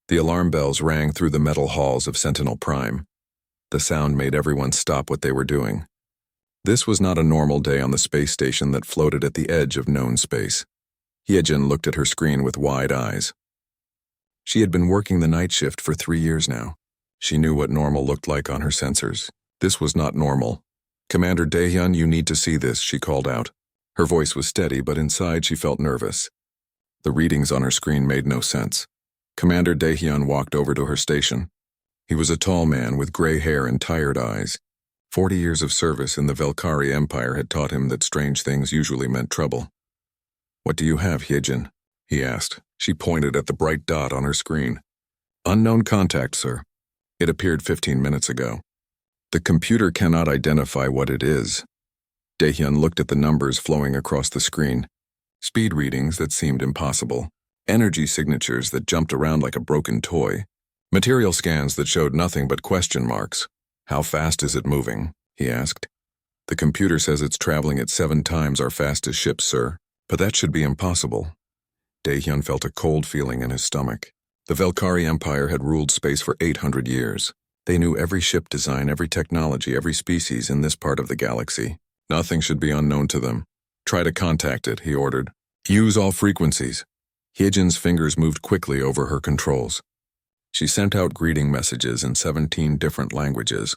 The alarm bells rang through the metal halls of Sentinel Prime. The sound made everyone stop what they were doing. This was not a normal day on the space station that floated at the edge of known space. Hyejin looked at her screen with wide eyes. She had been working the night shift for 3 years now. She knew what normal looked like on her sensors. This was not normal. "Commander Daehyun, you need to see this," she called out. Her voice was steady, but inside she felt nervous. The readings on her screen made no sense. Commander Daehyun walked over to her station. He was a tall man with gray hair and tired eyes. 40 years of service in the Velkari Empire had taught him that strange things usually meant trouble. "What do you have, Hyejin?" he asked. She pointed at the bright dot on her screen. "Unknown contact, sir. It appeared 15 minutes ago. The computer cannot identify what it is." Daehyun looked at the numbers flowing across the screen. Speed readings that seemed impossible. Energy signatures that jumped around like a broken toy. Material scans that showed nothing but question marks. "How fast is it moving?" he asked. "The computer says it's traveling at 7 times our fastest ship, sir. But that should be impossible." Daehyun felt a cold feeling in his stomach. The Velkari Empire had ruled space for 800 years. They knew every ship design, every technology, every species in this part of the galaxy. Nothing should be unknown to them. "Try to contact it," he ordered. "Use all frequencies." Hyejin's fingers moved quickly over her controls. She sent out greeting messages in 17 different languages.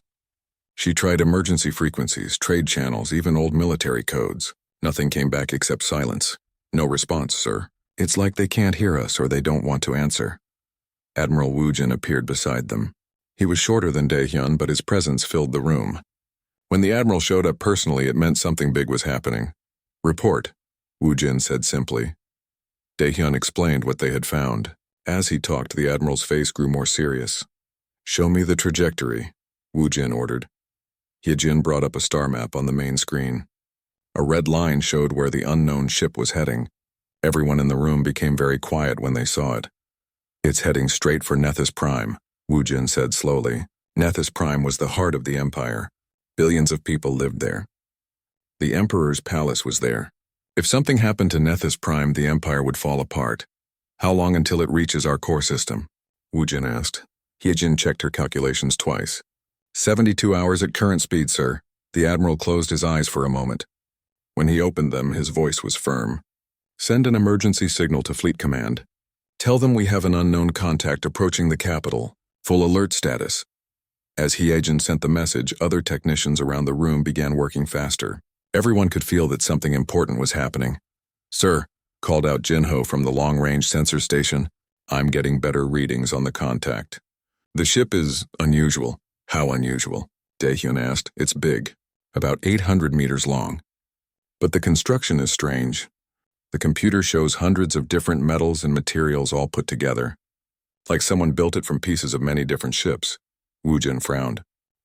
She tried emergency frequencies, trade channels, even old military codes. Nothing came back except silence. "No response, sir. It's like they can't hear us or they don't want to answer." Admiral Woojin appeared beside them. He was shorter than Daehyun, but his presence filled the room. When the Admiral showed up personally, it meant something big was happening. "Report," Woojin said simply. Daehyun explained what they had found. As he talked, the Admiral's face grew more serious. "Show me the trajectory," Woojin ordered. Hyejin brought up a star map on the main screen. A red line showed where the unknown ship was heading. Everyone in the room became very quiet when they saw it. "It's heading straight for Nethys Prime," Woojin said slowly. Nethys Prime was the heart of the Empire. Billions of people lived there. The Emperor's palace was there. If something happened to Nethys Prime, the Empire would fall apart. "How long until it reaches our core system?" Woojin asked. Hyejin checked her calculations twice. 72 hours at current speed, sir." The Admiral closed his eyes for a moment. When he opened them, his voice was firm. "Send an emergency signal to Fleet Command. Tell them we have an unknown contact approaching the capital. Full alert status." As Hyejin sent the message, other technicians around the room began working faster. Everyone could feel that something important was happening. "Sir," called out Jinho from the long-range sensor station, "I'm getting better readings on the contact." "The ship is unusual." "How unusual?" Daehyun asked. "It's big, about 800 meters long. But the construction is strange. The computer shows hundreds of different metals and materials all put together. Like someone built it from pieces of many different ships." Woojin frowned.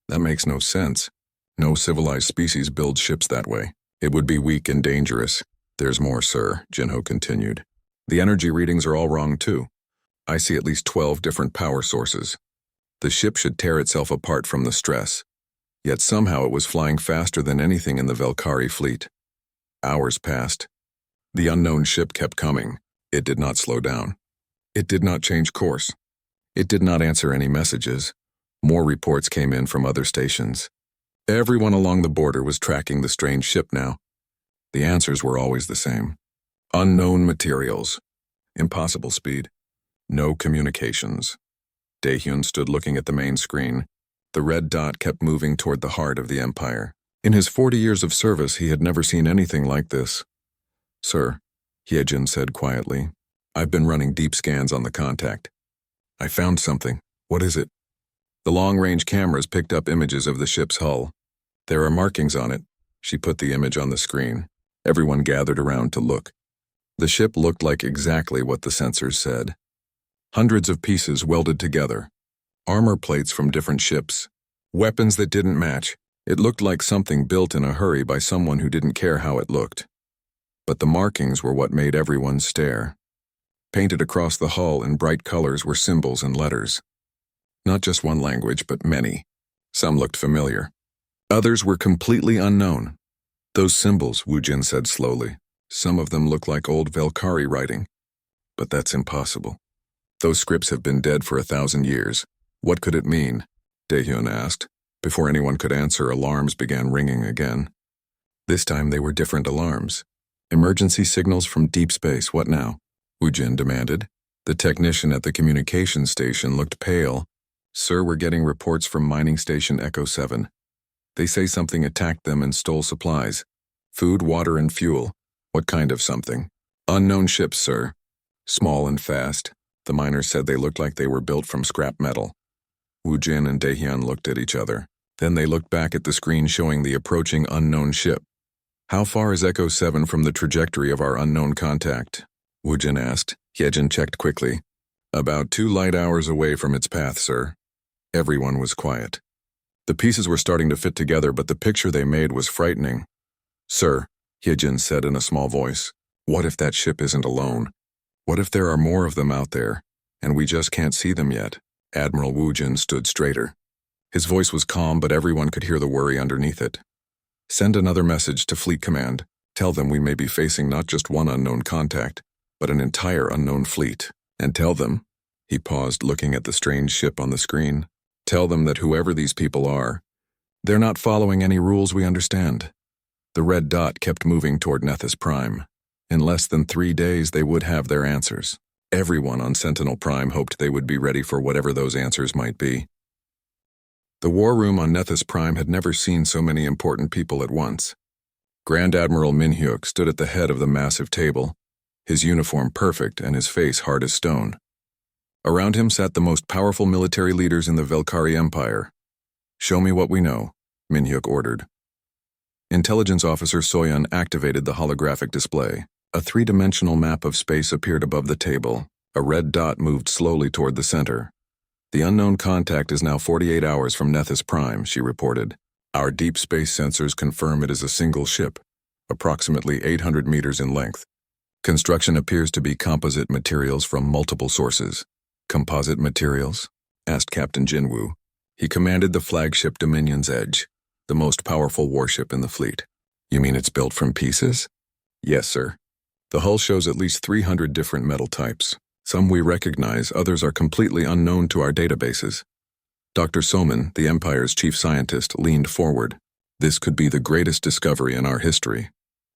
"That makes no sense. No civilized species builds ships that way. It would be weak and dangerous." "There's more, sir," Jinho continued. "The energy readings are all wrong too. I see at least 12 different power sources. The ship should tear itself apart from the stress. Yet somehow it was flying faster than anything in the Velkari fleet." Hours passed. The unknown ship kept coming. It did not slow down. It did not change course. It did not answer any messages. More reports came in from other stations. Everyone along the border was tracking the strange ship now. The answers were always the same. Unknown materials. Impossible speed. No communications. Daehyun stood looking at the main screen. The red dot kept moving toward the heart of the Empire. In his 40 years of service, he had never seen anything like this. "Sir," Hyejin said quietly, "I've been running deep scans on the contact. I found something." "What is it?" The long-range cameras picked up images of the ship's hull. "There are markings on it." She put the image on the screen. Everyone gathered around to look. The ship looked like exactly what the sensors said. Hundreds of pieces welded together. Armor plates from different ships. Weapons that didn't match. It looked like something built in a hurry by someone who didn't care how it looked. But the markings were what made everyone stare. Painted across the hull in bright colors were symbols and letters. Not just one language, but many. Some looked familiar. Others were completely unknown. "Those symbols," Woojin said slowly, "some of them look like old Velkari writing. But that's impossible. Those scripts have been dead for 1,000 years. What could it mean? Daehyun asked. Before anyone could answer, alarms began ringing again. This time they were different alarms. Emergency signals from deep space, what now? Woojin demanded. The technician at the communications station looked pale. Sir, we're getting reports from mining station Echo 7. They say something attacked them and stole supplies. Food, water, and fuel. What kind of something? Unknown ships, sir. Small and fast. The miners said they looked like they were built from scrap metal. Woojin and Daehyun looked at each other. Then they looked back at the screen showing the approaching unknown ship. How far is Echo 7 from the trajectory of our unknown contact? Woojin asked. Hyejin checked quickly. About 2 light hours away from its path, sir. Everyone was quiet. The pieces were starting to fit together, but the picture they made was frightening. Sir, Hyejin said in a small voice, what if that ship isn't alone? What if there are more of them out there, and we just can't see them yet? Admiral Woojin stood straighter. His voice was calm, but everyone could hear the worry underneath it. Send another message to Fleet Command. Tell them we may be facing not just one unknown contact, but an entire unknown fleet. And tell them, he paused looking at the strange ship on the screen, tell them that whoever these people are, they're not following any rules we understand. The red dot kept moving toward Nethys Prime. In less than 3 days they would have their answers. Everyone on Sentinel Prime hoped they would be ready for whatever those answers might be. The war room on Nethys Prime had never seen so many important people at once. Grand Admiral Minhyuk stood at the head of the massive table, his uniform perfect and his face hard as stone. Around him sat the most powerful military leaders in the Velkari Empire. Show me what we know, Minhyuk ordered. Intelligence Officer Soyeon activated the holographic display. A 3-dimensional map of space appeared above the table. A red dot moved slowly toward the center. The unknown contact is now 48 hours from Nethys Prime, she reported. Our deep space sensors confirm it is a single ship, approximately 800 meters in length. Construction appears to be composite materials from multiple sources. Composite materials? Asked Captain Jinwoo. He commanded the flagship Dominion's Edge, the most powerful warship in the fleet. You mean it's built from pieces? Yes, sir. The hull shows at least 300 different metal types. Some we recognize, others are completely unknown to our databases. Dr. Soman, the Empire's chief scientist, leaned forward. This could be the greatest discovery in our history.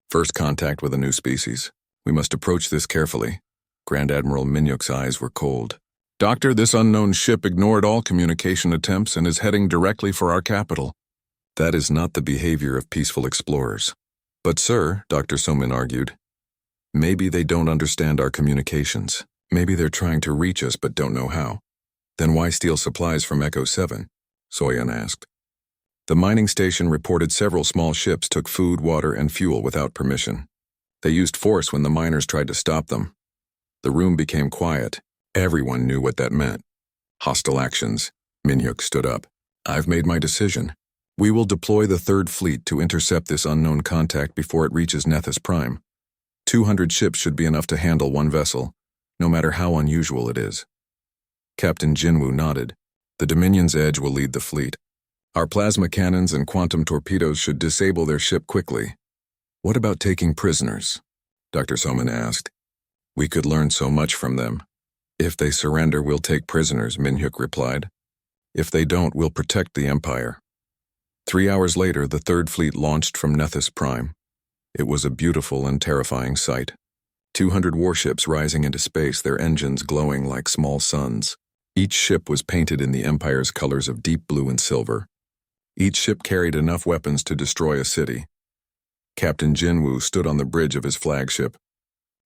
First contact with a new species. We must approach this carefully. Grand Admiral Minhyuk's eyes were cold. Doctor, this unknown ship ignored all communication attempts and is heading directly for our capital. That is not the behavior of peaceful explorers. But sir, Dr. Soman argued, maybe they don't understand our communications. Maybe they're trying to reach us but don't know how. Then why steal supplies from Echo 7? Soyeon asked. The mining station reported several small ships took food, water, and fuel without permission. They used force when the miners tried to stop them. The room became quiet. Everyone knew what that meant. Hostile actions. Minhyuk stood up. I've made my decision. We will deploy the 3rd Fleet to intercept this unknown contact before it reaches Nethys Prime. 200 ships should be enough to handle one vessel, no matter how unusual it is. Captain Jinwoo nodded. The Dominion's Edge will lead the fleet. Our plasma cannons and quantum torpedoes should disable their ship quickly. What about taking prisoners? Dr. Soman asked. We could learn so much from them. If they surrender, we'll take prisoners, Minhyuk replied. If they don't, we'll protect the Empire. 3 hours later, the 3rd Fleet launched from Nethys Prime. It was a beautiful and terrifying sight. 200 warships rising into space, their engines glowing like small suns. Each ship was painted in the Empire's colors of deep blue and silver. Each ship carried enough weapons to destroy a city. Captain Jinwoo stood on the bridge of his flagship.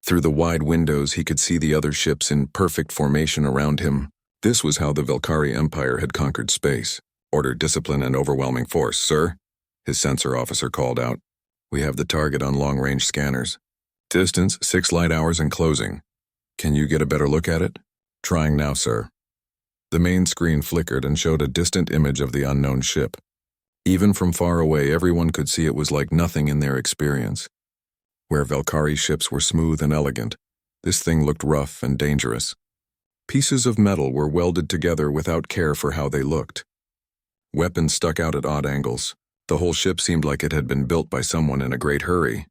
Through the wide windows, he could see the other ships in perfect formation around him. This was how the Velkari Empire had conquered space. Order, discipline, and overwhelming force, sir, his sensor officer called out. We have the target on long-range scanners. Distance, 6 light hours and closing. Can you get a better look at it? Trying now, sir. The main screen flickered and showed a distant image of the unknown ship. Even from far away, everyone could see it was like nothing in their experience. Where Velkari ships were smooth and elegant, this thing looked rough and dangerous. Pieces of metal were welded together without care for how they looked. Weapons stuck out at odd angles. The whole ship seemed like it had been built by someone in a great hurry.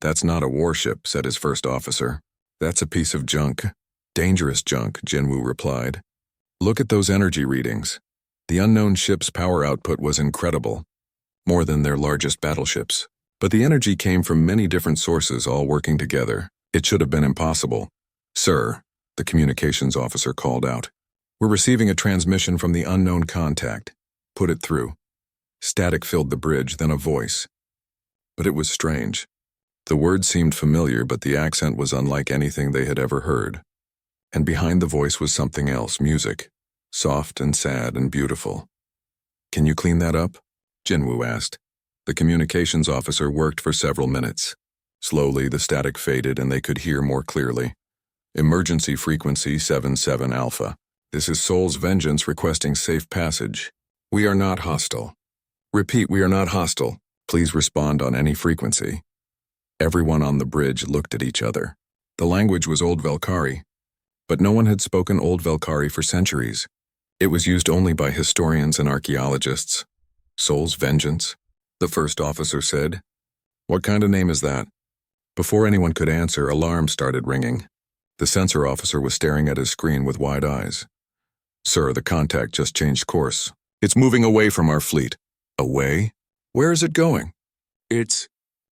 That's not a warship, said his first officer. That's a piece of junk. Dangerous junk, Jinwoo replied. Look at those energy readings. The unknown ship's power output was incredible, more than their largest battleships. But the energy came from many different sources all working together. It should have been impossible. Sir, the communications officer called out. We're receiving a transmission from the unknown contact. Put it through. Static filled the bridge, then a voice. But it was strange. The words seemed familiar, but the accent was unlike anything they had ever heard. And behind the voice was something else, music. Soft and sad and beautiful. Can you clean that up? Jinwoo asked. The communications officer worked for several minutes. Slowly, the static faded and they could hear more clearly. Emergency frequency 77 Alpha. This is Soul's Vengeance requesting safe passage. We are not hostile. Repeat, we are not hostile. Please respond on any frequency. Everyone on the bridge looked at each other. The language was Old Velkari, but no one had spoken Old Velkari for centuries. It was used only by historians and archaeologists. Soul's Vengeance? The first officer said. What kind of name is that? Before anyone could answer, alarms started ringing. The sensor officer was staring at his screen with wide eyes. Sir, the contact just changed course. It's moving away from our fleet. Away? Where is it going?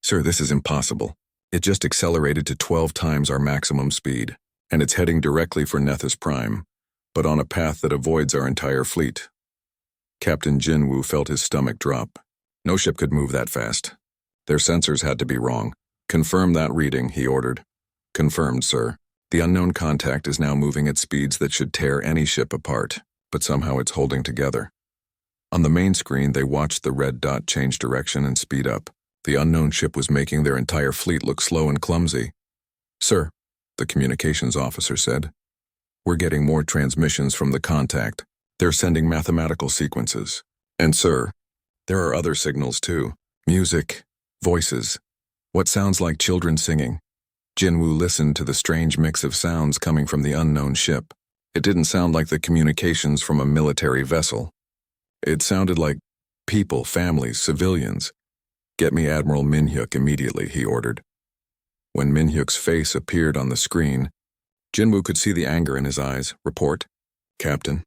Sir, this is impossible. It just accelerated to 12 times our maximum speed, and it's heading directly for Nethys Prime, but on a path that avoids our entire fleet. Captain Jinwoo felt his stomach drop. No ship could move that fast. Their sensors had to be wrong. Confirm that reading, he ordered. Confirmed, sir. The unknown contact is now moving at speeds that should tear any ship apart, but somehow it's holding together. On the main screen, they watched the red dot change direction and speed up. The unknown ship was making their entire fleet look slow and clumsy. Sir, the communications officer said. We're getting more transmissions from the contact. They're sending mathematical sequences. And sir, there are other signals too. Music, voices, what sounds like children singing. Jinwoo listened to the strange mix of sounds coming from the unknown ship. It didn't sound like the communications from a military vessel. It sounded like people, families, civilians. Get me Admiral Minhyuk immediately, he ordered. When Minhyuk's face appeared on the screen, Jinwoo could see the anger in his eyes. Report. Captain.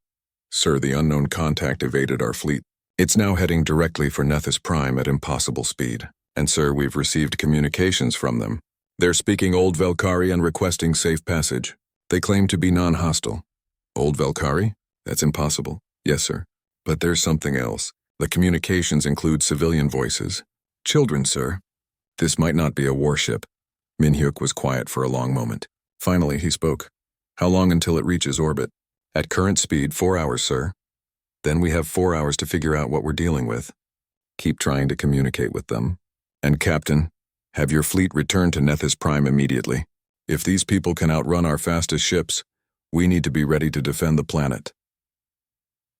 Sir, the unknown contact evaded our fleet. It's now heading directly for Nethys Prime at impossible speed. And sir, we've received communications from them. They're speaking Old Velkari and requesting safe passage. They claim to be non-hostile. Old Velkari? That's impossible. Yes, sir. But there's something else. The communications include civilian voices. Children, sir. This might not be a warship. Minhyuk was quiet for a long moment. Finally, he spoke. How long until it reaches orbit? At current speed, 4 hours, sir. Then we have 4 hours to figure out what we're dealing with. Keep trying to communicate with them. And Captain, have your fleet return to Nethys Prime immediately. If these people can outrun our fastest ships, we need to be ready to defend the planet.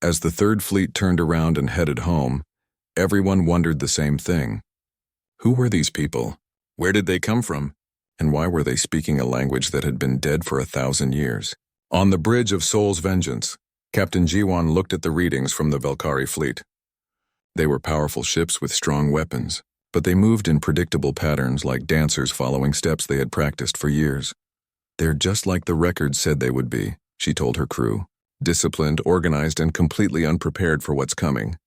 As the Third Fleet turned around and headed home, everyone wondered the same thing. Who were these people? Where did they come from? And why were they speaking a language that had been dead for 1,000 years? On the bridge of Soul's Vengeance, Captain Jiwon looked at the readings from the Velkari fleet. They were powerful ships with strong weapons, but they moved in predictable patterns like dancers following steps they had practiced for years. They're just like the records said they would be, she told her crew. Disciplined, organized, and completely unprepared for what's coming.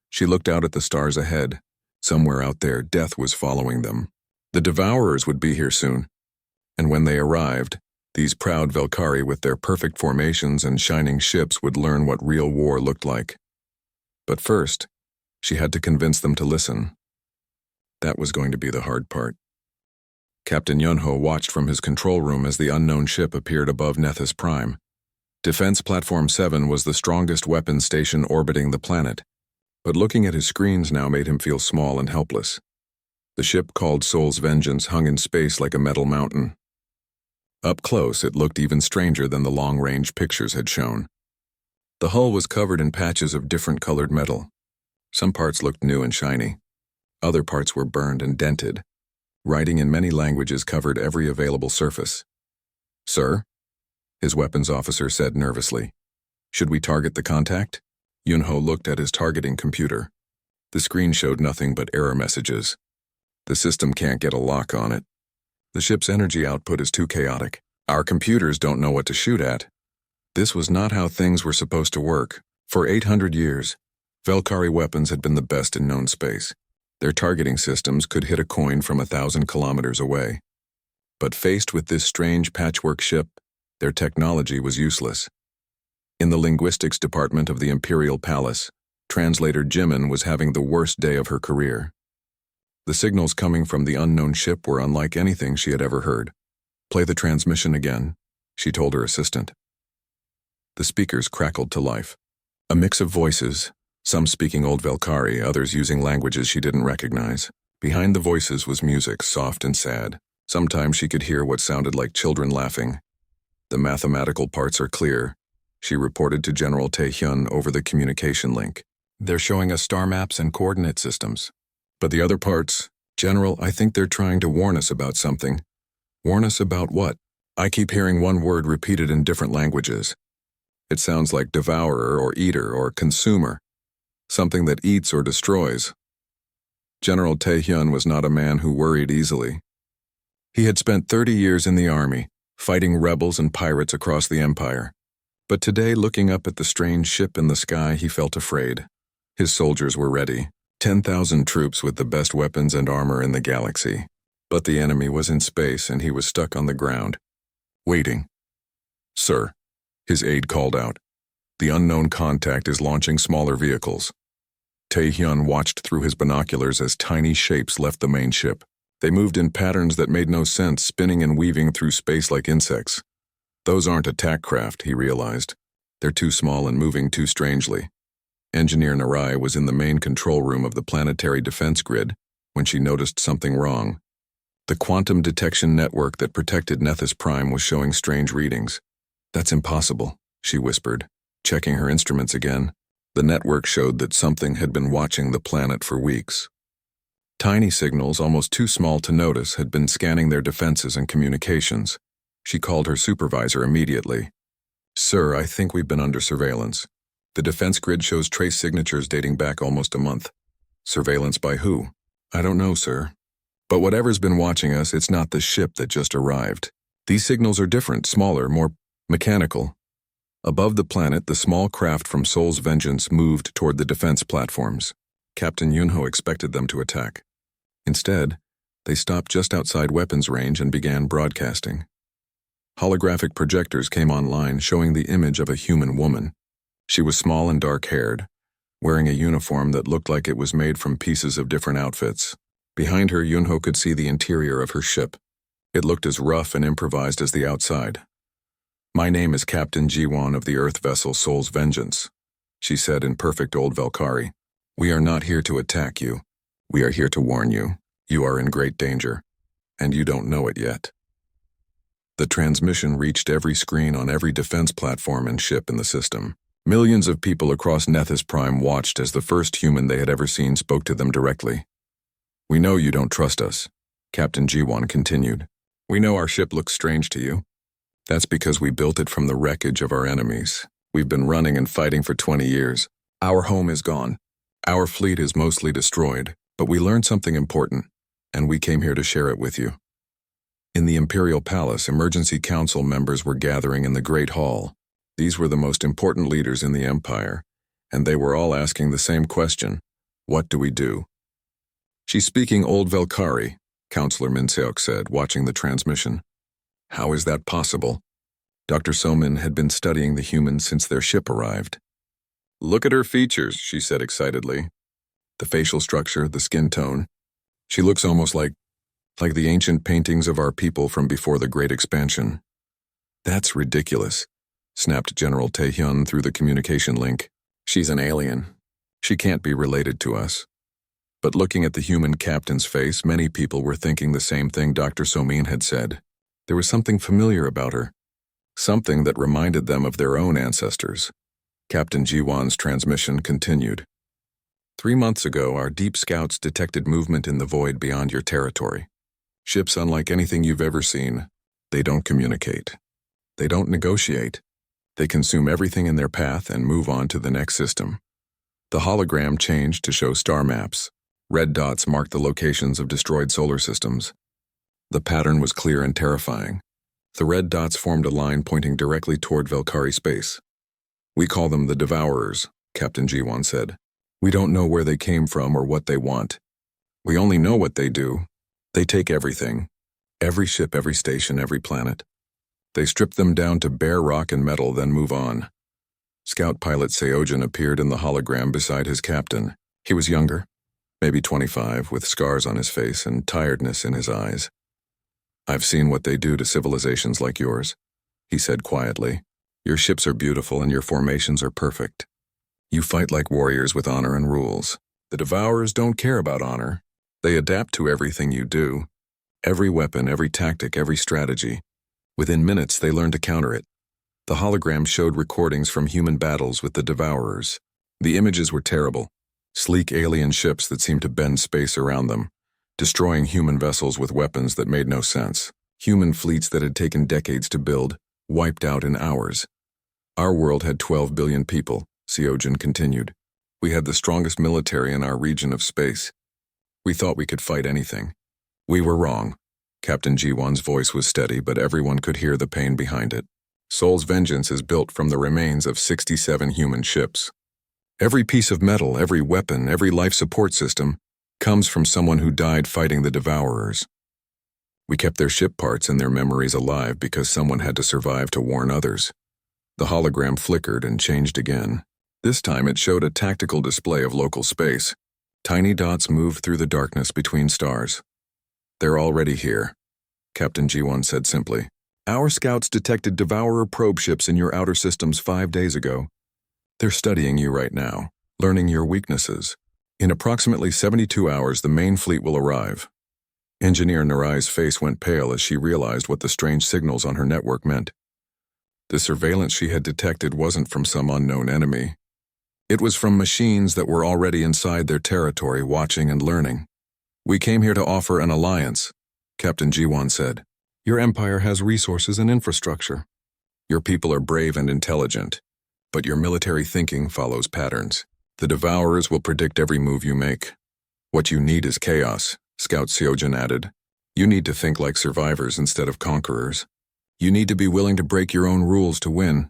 She looked out at the stars ahead. Somewhere out there, death was following them. The Devourers would be here soon. And when they arrived, these proud Velkari with their perfect formations and shining ships would learn what real war looked like. But first, she had to convince them to listen. That was going to be the hard part. Captain Yunho watched from his control room as the unknown ship appeared above Nethys Prime. Defense Platform 7 was the strongest weapons station orbiting the planet, but looking at his screens now made him feel small and helpless. The ship called Soul's Vengeance hung in space like a metal mountain. Up close, it looked even stranger than the long-range pictures had shown. The hull was covered in patches of different colored metal. Some parts looked new and shiny. Other parts were burned and dented. Writing in many languages covered every available surface. Sir? His weapons officer said nervously. Should we target the contact? Yunho looked at his targeting computer. The screen showed nothing but error messages. The system can't get a lock on it. The ship's energy output is too chaotic. Our computers don't know what to shoot at. This was not how things were supposed to work. For 800 years, Velkari weapons had been the best in known space. Their targeting systems could hit a coin from 1,000 kilometers away. But faced with this strange patchwork ship, their technology was useless. In the linguistics department of the Imperial Palace, translator Jimin was having the worst day of her career. The signals coming from the unknown ship were unlike anything she had ever heard. "Play the transmission again," she told her assistant. The speakers crackled to life. A mix of voices, some speaking Old Velkari, others using languages she didn't recognize. Behind the voices was music, soft and sad. Sometimes she could hear what sounded like children laughing. "The mathematical parts are clear," she reported to General Taehyun over the communication link. "They're showing us star maps and coordinate systems. But the other parts, General, I think they're trying to warn us about something." "Warn us about what?" "I keep hearing one word repeated in different languages. It sounds like devourer or eater or consumer. Something that eats or destroys." General Taehyun was not a man who worried easily. He had spent 30 years in the army, fighting rebels and pirates across the empire. But today, looking up at the strange ship in the sky, he felt afraid. His soldiers were ready, 10,000 troops with the best weapons and armor in the galaxy. But the enemy was in space and he was stuck on the ground, waiting. "Sir," his aide called out, "the unknown contact is launching smaller vehicles." Taehyun watched through his binoculars as tiny shapes left the main ship. They moved in patterns that made no sense, spinning and weaving through space like insects. Those aren't attack craft, he realized. They're too small and moving too strangely. Engineer Narai was in the main control room of the planetary defense grid when she noticed something wrong. The quantum detection network that protected Nethys Prime was showing strange readings. "That's impossible," she whispered, checking her instruments again. The network showed that something had been watching the planet for weeks. Tiny signals, almost too small to notice, had been scanning their defenses and communications. She called her supervisor immediately. "Sir, I think we've been under surveillance. The defense grid shows trace signatures dating back almost a month." "Surveillance by who?" "I don't know, sir. But whatever's been watching us, it's not the ship that just arrived. These signals are different, smaller, more mechanical." Above the planet, the small craft from Soul's Vengeance moved toward the defense platforms. Captain Yunho expected them to attack. Instead, they stopped just outside weapons range and began broadcasting. Holographic projectors came online showing the image of a human woman. She was small and dark-haired, wearing a uniform that looked like it was made from pieces of different outfits. Behind her, Yunho could see the interior of her ship. It looked as rough and improvised as the outside. "My name is Captain Jiwon of the Earth vessel Soul's Vengeance," she said in perfect Old Velkari. "We are not here to attack you. We are here to warn you. You are in great danger, and you don't know it yet." The transmission reached every screen on every defense platform and ship in the system. Millions of people across Nethys Prime watched as the first human they had ever seen spoke to them directly. "We know you don't trust us," Captain Jiwon continued. "We know our ship looks strange to you. That's because we built it from the wreckage of our enemies. We've been running and fighting for 20 years. Our home is gone. Our fleet is mostly destroyed, but we learned something important, and we came here to share it with you." In the Imperial Palace, emergency council members were gathering in the Great Hall. These were the most important leaders in the Empire, and they were all asking the same question: what do we do? "She's speaking Old Velkari," Councillor Minseok said, watching the transmission. "How is that possible?" Dr. Somin had been studying the humans since their ship arrived. "Look at her features," she said excitedly. "The facial structure, the skin tone. She looks almost like the ancient paintings of our people from before the Great Expansion." "That's ridiculous," snapped General Taehyun through the communication link. "She's an alien. She can't be related to us." But looking at the human captain's face, many people were thinking the same thing Dr. Somin had said. There was something familiar about her, something that reminded them of their own ancestors. Captain Jiwon's transmission continued. 3 months ago, our deep scouts detected movement in the void beyond your territory. Ships unlike anything you've ever seen. They don't communicate. They don't negotiate. They consume everything in their path and move on to the next system. The hologram changed to show star maps. Red dots marked the locations of destroyed solar systems. The pattern was clear and terrifying. The red dots formed a line pointing directly toward Velkari space. "We call them the Devourers," Captain G1 said. "We don't know where they came from or what they want. We only know what they do. They take everything. Every ship, every station, every planet. They strip them down to bare rock and metal, then move on." Scout pilot Seojin appeared in the hologram beside his captain. He was younger, maybe 25, with scars on his face and tiredness in his eyes. "I've seen what they do to civilizations like yours," he said quietly. "Your ships are beautiful and your formations are perfect. You fight like warriors with honor and rules. The Devourers don't care about honor. They adapt to everything you do. Every weapon, every tactic, every strategy. Within minutes, they learn to counter it." The hologram showed recordings from human battles with the Devourers. The images were terrible. Sleek alien ships that seemed to bend space around them, destroying human vessels with weapons that made no sense. Human fleets that had taken decades to build, wiped out in hours. "Our world had 12 billion people," Seojin continued. "We had the strongest military in our region of space. We thought we could fight anything. We were wrong." Captain G1's voice was steady, but everyone could hear the pain behind it. "Soul's vengeance is built from the remains of 67 human ships. Every piece of metal, every weapon, every life support system comes from someone who died fighting the Devourers. We kept their ship parts and their memories alive because someone had to survive to warn others." The hologram flickered and changed again. This time it showed a tactical display of local space. Tiny dots moved through the darkness between stars. "They're already here," Captain G1 said simply. "Our scouts detected Devourer probe ships in your outer systems 5 days ago. They're studying you right now, learning your weaknesses. In approximately 72 hours, the main fleet will arrive." Engineer Narai's face went pale as she realized what the strange signals on her network meant. The surveillance she had detected wasn't from some unknown enemy. It was from machines that were already inside their territory, watching and learning. "We came here to offer an alliance," Captain G1 said. "Your empire has resources and infrastructure. Your people are brave and intelligent, but your military thinking follows patterns. The Devourers will predict every move you make. What you need is chaos," Scout Seojin added. "You need to think like survivors instead of conquerors. You need to be willing to break your own rules to win."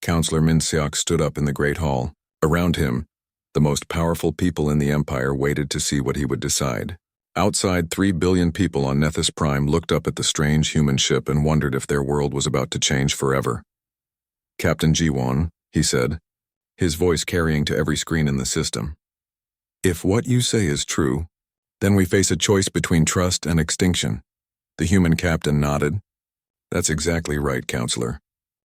Counselor Min Seok stood up in the Great Hall. Around him, the most powerful people in the Empire waited to see what he would decide. Outside, 3 billion people on Nethys Prime looked up at the strange human ship and wondered if their world was about to change forever. "Captain G1," he said, his voice carrying to every screen in the system. "If what you say is true, then we face a choice between trust and extinction." The human captain nodded. "That's exactly right, Counselor.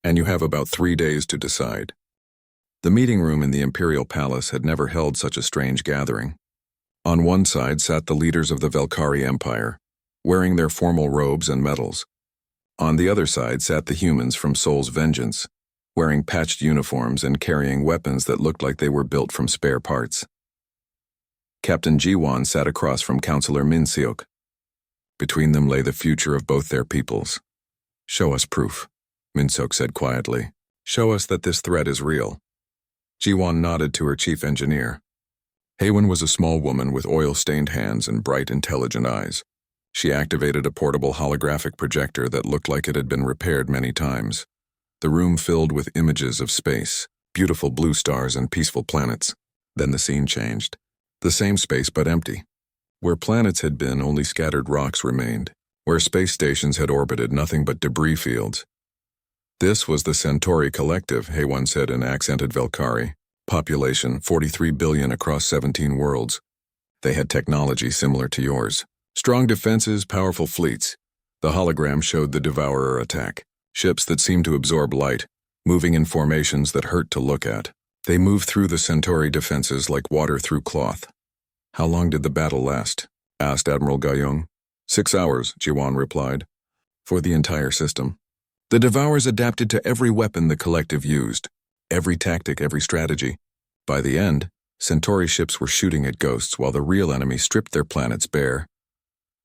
And you have about 3 days to decide." The meeting room in the Imperial Palace had never held such a strange gathering. On one side sat the leaders of the Velkari Empire, wearing their formal robes and medals. On the other side sat the humans from Soul's Vengeance, wearing patched uniforms and carrying weapons that looked like they were built from spare parts. Captain G1 sat across from Counselor Min Seok. Between them lay the future of both their peoples. "Show us proof," Min Seok said quietly. "Show us that this threat is real." G1 nodded to her chief engineer. Haywin was a small woman with oil-stained hands and bright, intelligent eyes. She activated a portable holographic projector that looked like it had been repaired many times. The room filled with images of space, beautiful blue stars and peaceful planets. Then the scene changed. The same space but empty. Where planets had been, only scattered rocks remained. Where space stations had orbited, nothing but debris fields. "This was the Centauri Collective," Haywin said in accented Velkari. "Population 43 billion across 17 worlds. They had technology similar to yours. Strong defenses, powerful fleets." The hologram showed the Devourer attack. Ships that seemed to absorb light, moving in formations that hurt to look at. They moved through the Centauri defenses like water through cloth. "How long did the battle last?" asked Admiral Gayong. 6 hours, Jiwan replied. "For the entire system. The Devourers adapted to every weapon the Collective used. Every tactic, every strategy. By the end, Centauri ships were shooting at ghosts while the real enemy stripped their planets bare."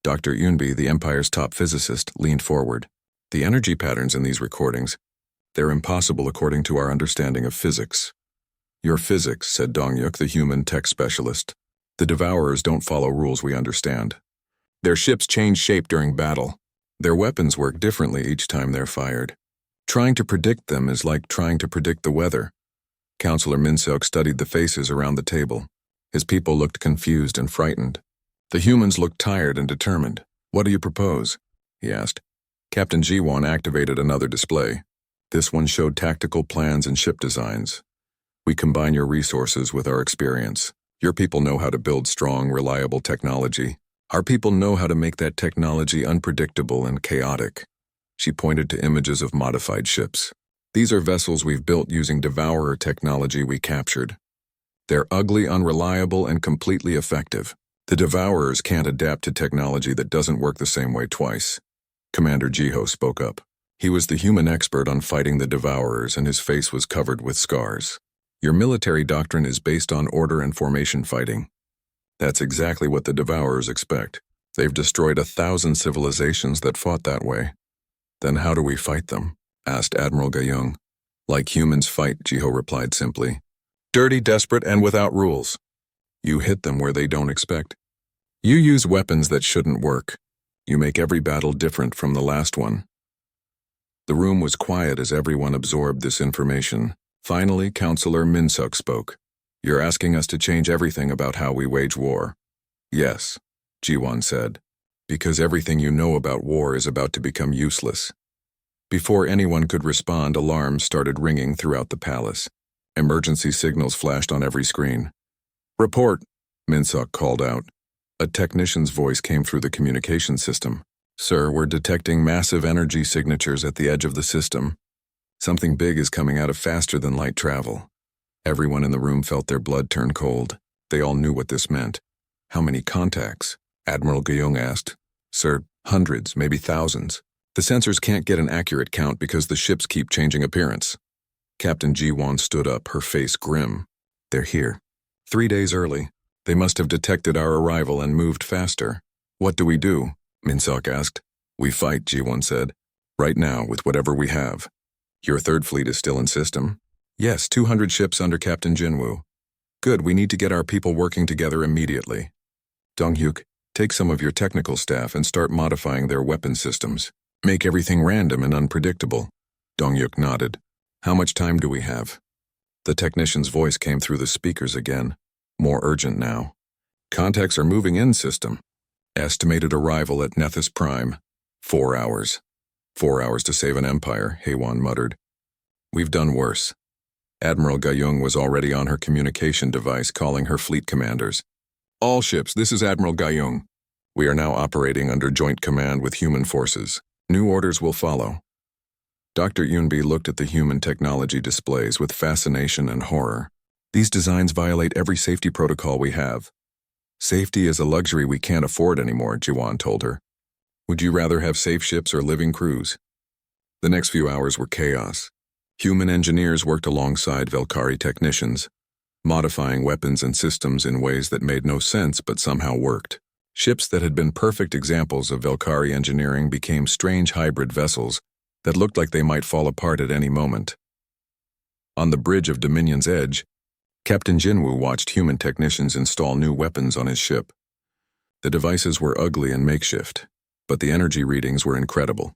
Dr. Yunbi, the Empire's top physicist, leaned forward. "The energy patterns in these recordings, they're impossible according to our understanding of physics." "Your physics," said Dongyuk, the human tech specialist. "The Devourers don't follow rules we understand. Their ships change shape during battle. Their weapons work differently each time they're fired. Trying to predict them is like trying to predict the weather. Counselor Minseok studied the faces around the table. His people looked confused and frightened. The humans looked tired and determined. "What do you propose?" he asked. Captain Jiwon activated another display. This one showed tactical plans and ship designs. "We combine your resources with our experience. Your people know how to build strong, reliable technology. Our people know how to make that technology unpredictable and chaotic." She pointed to images of modified ships. "These are vessels we've built using Devourer technology we captured. They're ugly, unreliable, and completely effective. The Devourers can't adapt to technology that doesn't work the same way twice." Commander Jiho spoke up. He was the human expert on fighting the Devourers, and his face was covered with scars. "Your military doctrine is based on order and formation fighting. That's exactly what the Devourers expect. They've destroyed 1,000 civilizations that fought that way." "Then how do we fight them?" asked Admiral Gayung. "Like humans fight," Jiho replied simply. "Dirty, desperate, and without rules. You hit them where they don't expect. You use weapons that shouldn't work. You make every battle different from the last one." The room was quiet as everyone absorbed this information. Finally, Counselor Minseok spoke. "You're asking us to change everything about how we wage war." "Yes," Jiwon said, "because everything you know about war is about to become useless." Before anyone could respond, alarms started ringing throughout the palace. Emergency signals flashed on every screen. "Report," Minseok called out. A technician's voice came through the communication system. "Sir, we're detecting massive energy signatures at the edge of the system. Something big is coming out of faster than light travel." Everyone in the room felt their blood turn cold. They all knew what this meant. "How many contacts?" Admiral Gayung asked. "Sir, hundreds, maybe thousands. The sensors can't get an accurate count because the ships keep changing appearance." Captain Jiwon stood up, her face grim. "They're here. 3 days early. They must have detected our arrival and moved faster." "What do we do?" Minseok asked. "We fight," Jiwon said. "Right now, with whatever we have." "Your third fleet is still in system?" "Yes, 200 ships under Captain Jinwoo." "Good, we need to get our people working together immediately. Donghyuk, take some of your technical staff and start modifying their weapon systems. Make everything random and unpredictable." Donghyuk nodded. "How much time do we have?" The technician's voice came through the speakers again, more urgent now. "Contacts are moving in system. Estimated arrival at Nethys Prime. 4 hours. 4 hours to save an empire," Haewon muttered. "We've done worse." Admiral Gayung was already on her communication device calling her fleet commanders. "All ships, this is Admiral Gayung. We are now operating under joint command with human forces. New orders will follow." Dr. Yunbi looked at the human technology displays with fascination and horror. "These designs violate every safety protocol we have." "Safety is a luxury we can't afford anymore," Jiwon told her. "Would you rather have safe ships or living crews?" The next few hours were chaos. Human engineers worked alongside Velkari technicians, modifying weapons and systems in ways that made no sense but somehow worked. Ships that had been perfect examples of Velkari engineering became strange hybrid vessels that looked like they might fall apart at any moment. On the bridge of Dominion's edge, Captain Jinwoo watched human technicians install new weapons on his ship. The devices were ugly and makeshift, but the energy readings were incredible.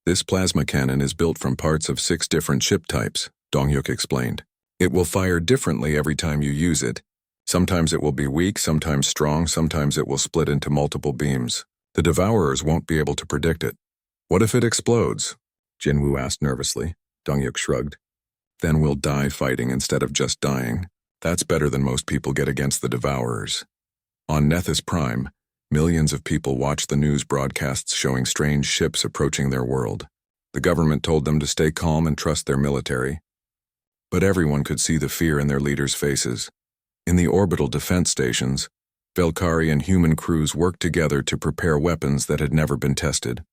"This plasma cannon is built from parts of 6 different ship types," Donghyuk explained. "It will fire differently every time you use it. Sometimes it will be weak, sometimes strong, sometimes it will split into multiple beams. The Devourers won't be able to predict it." "What if it explodes?" Jinwoo asked nervously. Donghyuk shrugged. "Then we'll die fighting instead of just dying. That's better than most people get against the Devourers." On Nethys Prime, millions of people watched the news broadcasts showing strange ships approaching their world. The government told them to stay calm and trust their military. But everyone could see the fear in their leaders' faces. In the orbital defense stations, Velkari and human crews worked together to prepare weapons that had never been tested.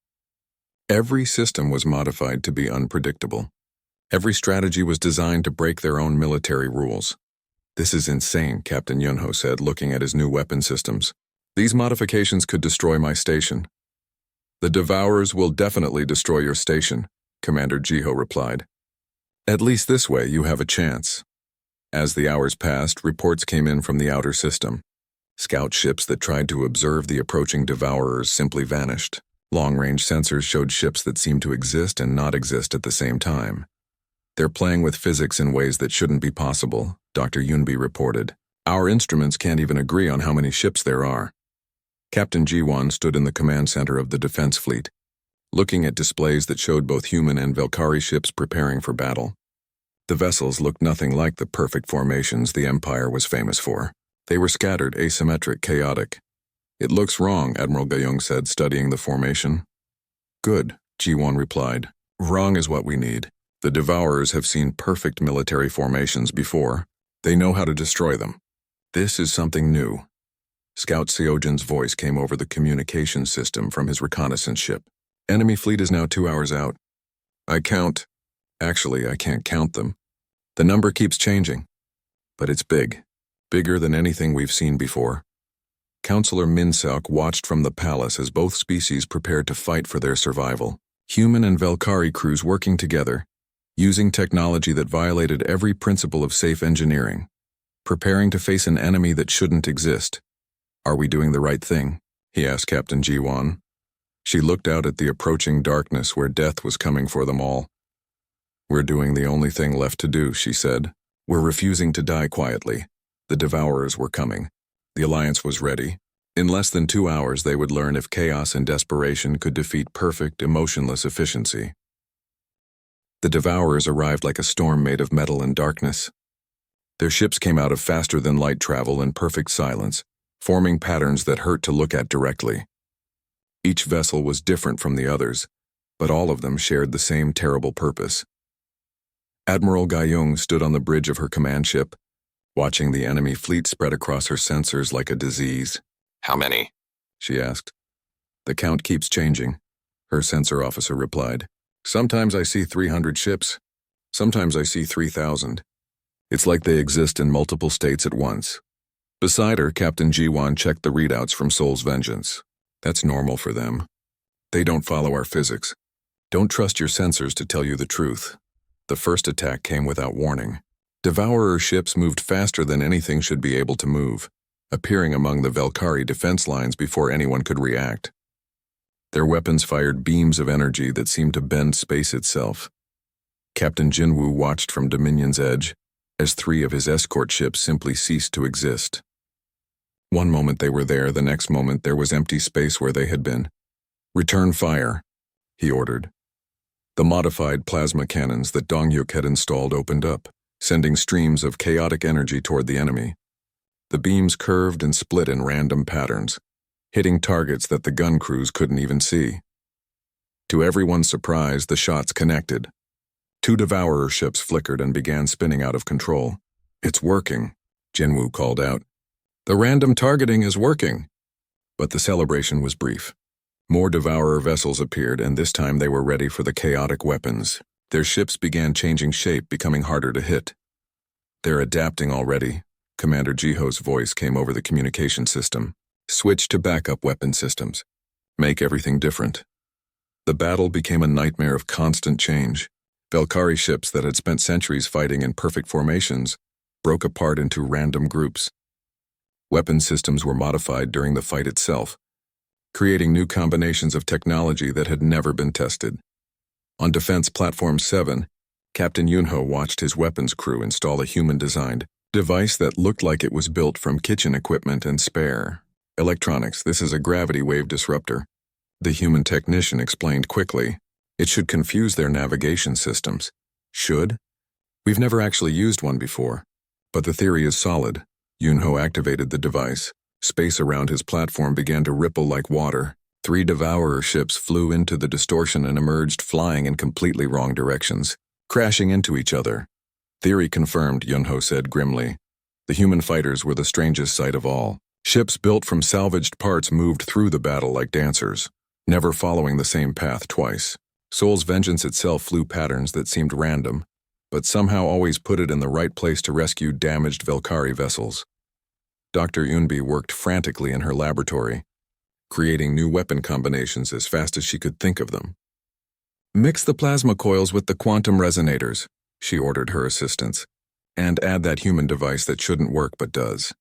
Every system was modified to be unpredictable. Every strategy was designed to break their own military rules. "This is insane," Captain Yunho said, looking at his new weapon systems. "These modifications could destroy my station." "The Devourers will definitely destroy your station," Commander Jiho replied. "At least this way you have a chance." As the hours passed, reports came in from the outer system. Scout ships that tried to observe the approaching Devourers simply vanished. Long-range sensors showed ships that seemed to exist and not exist at the same time. They're playing with physics in ways that shouldn't be possible, Dr. Yunbi reported. Our instruments can't even agree on how many ships there are. Captain Jiwon stood in the command center of the defense fleet, looking at displays that showed both human and Valkyrie ships preparing for battle. The vessels looked nothing like the perfect formations the Empire was famous for. They were scattered, asymmetric, chaotic. It looks wrong, Admiral Gayung said, studying the formation. Good, Jiwon replied. Wrong is what we need. The Devourers have seen perfect military formations before. They know how to destroy them. This is something new. Scout Seojin's voice came over the communication system from his reconnaissance ship. Enemy fleet is now 2 hours out. Actually, I can't count them. The number keeps changing. But it's big. Bigger than anything we've seen before. Counselor Min Seok watched from the palace as both species prepared to fight for their survival. Human and Valkyrie crews working together, using technology that violated every principle of safe engineering, preparing to face an enemy that shouldn't exist. Are we doing the right thing? He asked Captain Jiwon. She looked out at the approaching darkness where death was coming for them all. We're doing the only thing left to do, she said. We're refusing to die quietly. The Devourers were coming. The Alliance was ready. In less than 2 hours, they would learn if chaos and desperation could defeat perfect, emotionless efficiency. The Devourers arrived like a storm made of metal and darkness. Their ships came out of faster-than-light travel in perfect silence, forming patterns that hurt to look at directly. Each vessel was different from the others, but all of them shared the same terrible purpose. Admiral Gayung stood on the bridge of her command ship, watching the enemy fleet spread across her sensors like a disease. How many? She asked. The count keeps changing, her sensor officer replied. Sometimes I see 300 ships. Sometimes I see 3,000. It's like they exist in multiple states at once. Beside her, Captain Jiwon checked the readouts from Soul's Vengeance. That's normal for them. They don't follow our physics. Don't trust your sensors to tell you the truth. The first attack came without warning. Devourer ships moved faster than anything should be able to move, appearing among the Valkyrie defense lines before anyone could react. Their weapons fired beams of energy that seemed to bend space itself. Captain Jinwoo watched from Dominion's edge as 3 of his escort ships simply ceased to exist. One moment they were there, the next moment there was empty space where they had been. Return fire, he ordered. The modified plasma cannons that Dongyuk had installed opened up, sending streams of chaotic energy toward the enemy. The beams curved and split in random patterns, hitting targets that the gun crews couldn't even see. To everyone's surprise, the shots connected. 2 Devourer ships flickered and began spinning out of control. It's working, Jinwoo called out. The random targeting is working. But the celebration was brief. More Devourer vessels appeared, and this time they were ready for the chaotic weapons. Their ships began changing shape, becoming harder to hit. They're adapting already, Commander Jiho's voice came over the communication system. Switch to backup weapon systems. Make everything different. The battle became a nightmare of constant change. Valkyrie ships that had spent centuries fighting in perfect formations broke apart into random groups. Weapon systems were modified during the fight itself, creating new combinations of technology that had never been tested. On Defense Platform 7, Captain Yunho watched his weapons crew install a human-designed device that looked like it was built from kitchen equipment and spare electronics. This is a gravity wave disruptor, the human technician explained quickly. It should confuse their navigation systems. Should? We've never actually used one before. But the theory is solid. Yunho activated the device. Space around his platform began to ripple like water. 3 Devourer ships flew into the distortion and emerged flying in completely wrong directions, crashing into each other. Theory confirmed, Yunho said grimly. The human fighters were the strangest sight of all. Ships built from salvaged parts moved through the battle like dancers, never following the same path twice. Soul's Vengeance itself flew patterns that seemed random, but somehow always put it in the right place to rescue damaged Valkyrie vessels. Dr. Yunbi worked frantically in her laboratory, creating new weapon combinations as fast as she could think of them. Mix the plasma coils with the quantum resonators, she ordered her assistants, and add that human device that shouldn't work but does.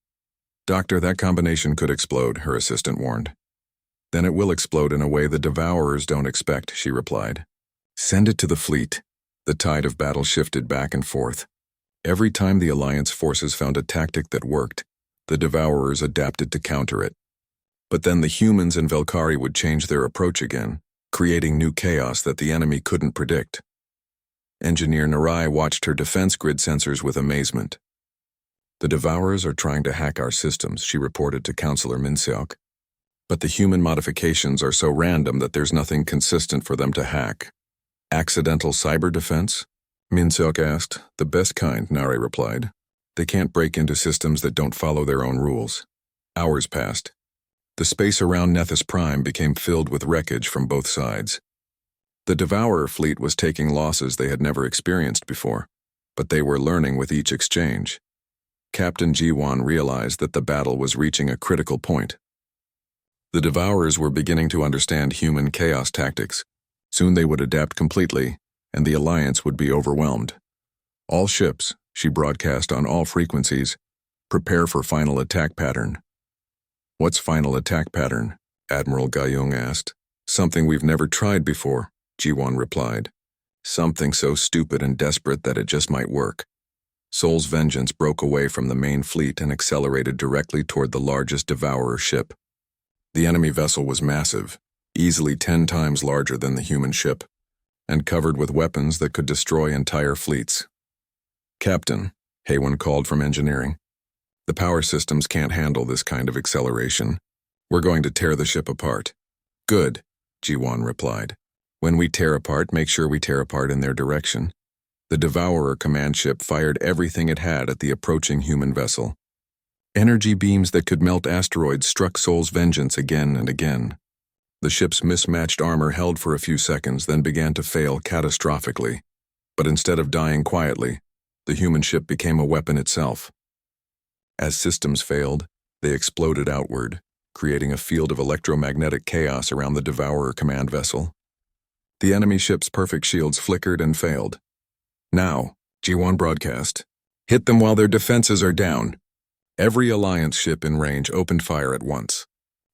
Doctor, that combination could explode, her assistant warned. Then it will explode in a way the Devourers don't expect, she replied. Send it to the fleet. The tide of battle shifted back and forth. Every time the Alliance forces found a tactic that worked, the Devourers adapted to counter it. But then the humans and Velkari would change their approach again, creating new chaos that the enemy couldn't predict. Engineer Narai watched her defense grid sensors with amazement. The Devourers are trying to hack our systems, she reported to Counselor Minseok. But the human modifications are so random that there's nothing consistent for them to hack. Accidental cyber defense? Minseok asked. The best kind, Nare replied. They can't break into systems that don't follow their own rules. Hours passed. The space around Nethys Prime became filled with wreckage from both sides. The Devourer fleet was taking losses they had never experienced before, but they were learning with each exchange. Captain Jiwon realized that the battle was reaching a critical point. The Devourers were beginning to understand human chaos tactics. Soon they would adapt completely, and the Alliance would be overwhelmed. All ships, she broadcast on all frequencies, prepare for final attack pattern. What's final attack pattern? Admiral Gayung asked. Something we've never tried before, Jiwon replied. Something so stupid and desperate that it just might work. Seoul's vengeance broke away from the main fleet and accelerated directly toward the largest Devourer ship. The enemy vessel was massive, easily 10 times larger than the human ship, and covered with weapons that could destroy entire fleets. Captain, Haywon called from engineering. The power systems can't handle this kind of acceleration. We're going to tear the ship apart. Good, Jiwon replied. When we tear apart, make sure we tear apart in their direction. The Devourer command ship fired everything it had at the approaching human vessel. Energy beams that could melt asteroids struck Seoul's vengeance again and again. The ship's mismatched armor held for a few seconds, then began to fail catastrophically. But instead of dying quietly, the human ship became a weapon itself. As systems failed, they exploded outward, creating a field of electromagnetic chaos around the Devourer command vessel. The enemy ship's perfect shields flickered and failed. Now, G1 broadcast. Hit them while their defenses are down. Every Alliance ship in range opened fire at once.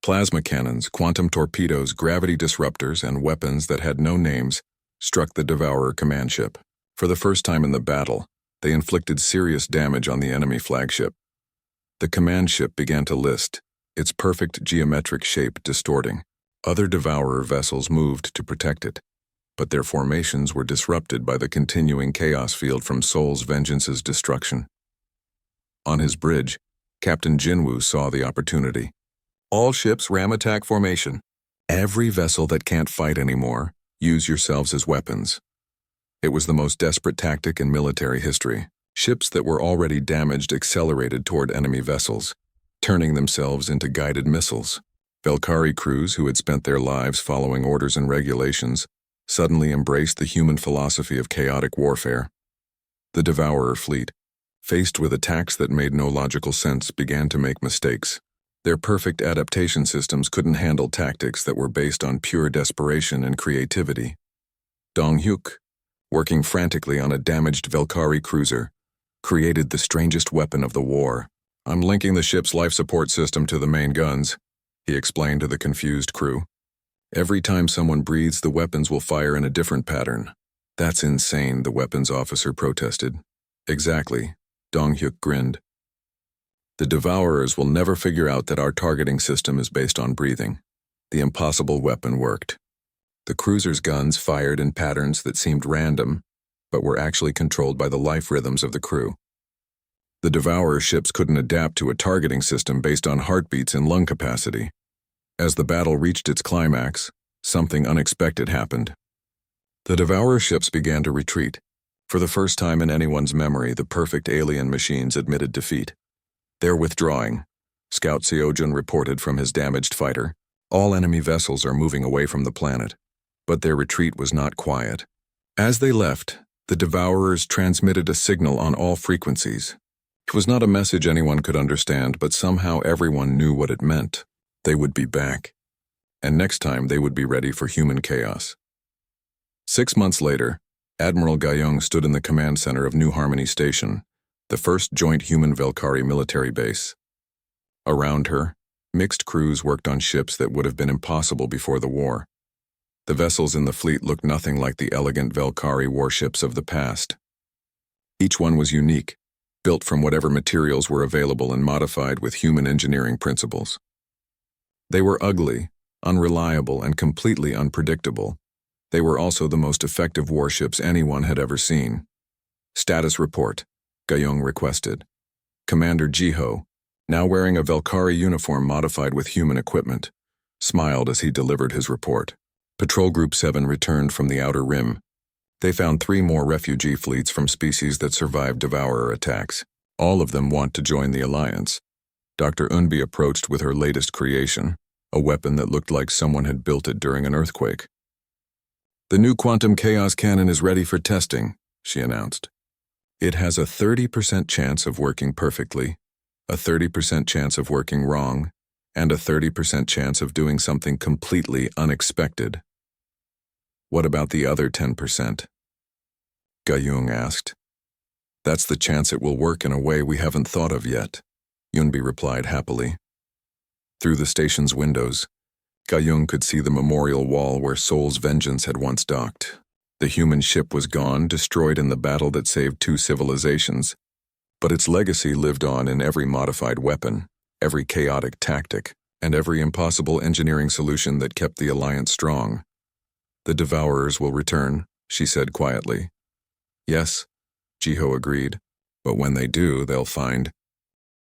Plasma cannons, quantum torpedoes, gravity disruptors, and weapons that had no names struck the Devourer command ship. For the first time in the battle, they inflicted serious damage on the enemy flagship. The command ship began to list, its perfect geometric shape distorting. Other Devourer vessels moved to protect it, but their formations were disrupted by the continuing chaos field from Seoul's vengeance's destruction. On his bridge, Captain Jinwoo saw the opportunity. All ships ram attack formation. Every vessel that can't fight anymore, use yourselves as weapons. It was the most desperate tactic in military history. Ships that were already damaged accelerated toward enemy vessels, turning themselves into guided missiles. Velkari crews who had spent their lives following orders and regulations suddenly embraced the human philosophy of chaotic warfare. The Devourer fleet, faced with attacks that made no logical sense, began to make mistakes. Their perfect adaptation systems couldn't handle tactics that were based on pure desperation and creativity. Dong-hyuk, working frantically on a damaged Velkari cruiser, created the strangest weapon of the war. I'm linking the ship's life support system to the main guns, he explained to the confused crew. Every time someone breathes, the weapons will fire in a different pattern. That's insane, the weapons officer protested. Exactly, Dong-hyuk grinned. The Devourers will never figure out that our targeting system is based on breathing. The impossible weapon worked. The cruiser's guns fired in patterns that seemed random, but were actually controlled by the life rhythms of the crew. The Devourer ships couldn't adapt to a targeting system based on heartbeats and lung capacity. As the battle reached its climax, something unexpected happened. The Devourer ships began to retreat. For the first time in anyone's memory, the perfect alien machines admitted defeat. They're withdrawing, Scout Seojun reported from his damaged fighter. All enemy vessels are moving away from the planet. But their retreat was not quiet. As they left, the Devourers transmitted a signal on all frequencies. It was not a message anyone could understand, but somehow everyone knew what it meant. They would be back. And next time they would be ready for human chaos. 6 months later, Admiral Gayung stood in the command center of New Harmony Station, the first joint human Velkari military base. Around her, Mixed crews worked on ships that would have been impossible before the war. The vessels in the fleet looked nothing like the elegant Velkari warships of the past. Each one was unique, built from whatever materials were available and modified with human engineering principles. They were ugly, unreliable, and completely unpredictable. They were also the most effective warships anyone had ever seen. Status report, Gayung requested. Commander Jiho, now wearing a Velkari uniform modified with human equipment, smiled as he delivered his report. Patrol Group 7 returned from the Outer Rim. They found 3 more refugee fleets from species that survived Devourer attacks. All of them want to join the Alliance. Dr. Unbi approached with her latest creation, a weapon that looked like someone had built it during an earthquake. The new quantum chaos cannon is ready for testing, she announced. It has a 30% chance of working perfectly, a 30% chance of working wrong, and a 30% chance of doing something completely unexpected. What about the other 10%? Gayung asked. That's the chance it will work in a way we haven't thought of yet, Yunbi replied happily. Through the station's windows, Gayung could see the memorial wall where Soul's Vengeance had once docked. The human ship was gone, destroyed in the battle that saved 2 civilizations, but its legacy lived on in every modified weapon, every chaotic tactic, and every impossible engineering solution that kept the Alliance strong. The Devourers will return, she said quietly. Yes, Jiho agreed, but when they do, they'll find